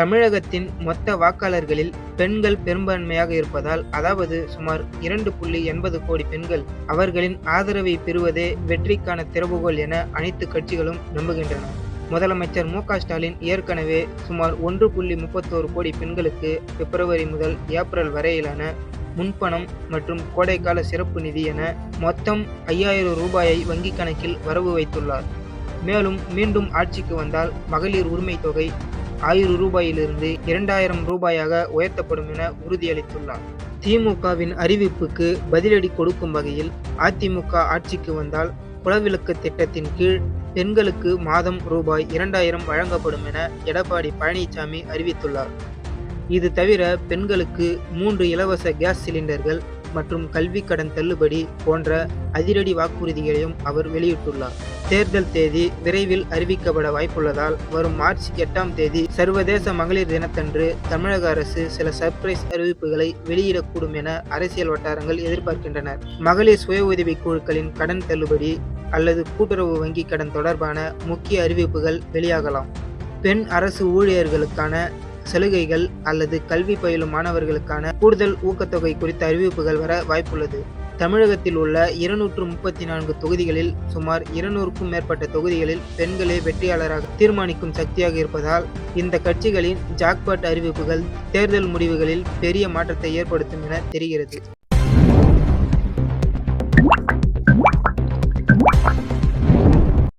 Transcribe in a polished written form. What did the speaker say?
தமிழகத்தின் மொத்த வாக்காளர்களில் பெண்கள் பெரும்பான்மையாக இருப்பதால், அதாவது சுமார் 2.80 கோடி பெண்கள் அவர்களின் ஆதரவை பெறுவதே வெற்றிக்கான திறவுகோல் என அனைத்து கட்சிகளும் நம்புகின்றன. முதலமைச்சர் மு.க.ஸ்டாலின் ஏற்கனவே சுமார் 1.31 கோடி பெண்களுக்கு பிப்ரவரி முதல் ஏப்ரல் வரையிலான முன்பணம் மற்றும் கோடைக்கால சிறப்பு நிதி என மொத்தம் 5000 ரூபாயை வங்கிக் கணக்கில் வரவு வைத்துள்ளார். மேலும் மீண்டும் ஆட்சிக்கு வந்தால் மகளிர் உரிமை தொகை 1000 ரூபாயிலிருந்து 2000 ரூபாயாக உயர்த்தப்படும் என உறுதியளித்துள்ளார். திமுகவின் அறிவிப்புக்கு பதிலடி கொடுக்கும் வகையில் அதிமுக ஆட்சிக்கு வந்தால் குலவிளக்கு திட்டத்தின் கீழ் பெண்களுக்கு மாதம் ரூபாய் 2000 வழங்கப்படும் என எடப்பாடி பழனிசாமி அறிவித்துள்ளார். இது தவிர பெண்களுக்கு 3 இலவச கேஸ் சிலிண்டர்கள் மற்றும் கல்வி கடன் தள்ளுபடி போன்ற அதிரடி வாக்குறுதிகளையும் அவர் வெளியிட்டுள்ளார். தேர்தல் தேதி விரைவில் அறிவிக்கப்பட வாய்ப்புள்ளதால் வரும் மார்ச் 8ஆம் தேதி சர்வதேச மகளிர் தினத்தன்று தமிழக அரசு சில சர்ப்ரைஸ் அறிவிப்புகளை வெளியிடக்கூடும் என அரசியல் வட்டாரங்கள் எதிர்பார்க்கின்றனர். மகளிர் சுய உதவி குழுக்களின் கடன் தள்ளுபடி அல்லது கூட்டுறவு வங்கி கடன் தொடர்பான முக்கிய அறிவிப்புகள் வெளியாகலாம். பெண் அரசு ஊழியர்களுக்கான சலுகைகள் அல்லது கல்வி பயிலும் மாணவர்களுக்கான கூடுதல் ஊக்கத்தொகை குறித்த அறிவிப்புகள் வர வாய்ப்புள்ளது. தமிழகத்தில் உள்ள 234 தொகுதிகளில் சுமார் 200க்கும் மேற்பட்ட தொகுதிகளில் பெண்களே வெற்றியாளராக தீர்மானிக்கும் சக்தியாக இருப்பதால் இந்த கட்சிகளின் ஜாக்பாட் அறிவிப்புகள் தேர்தல் முடிவுகளில் பெரிய மாற்றத்தை ஏற்படுத்தும் என தெரிகிறது.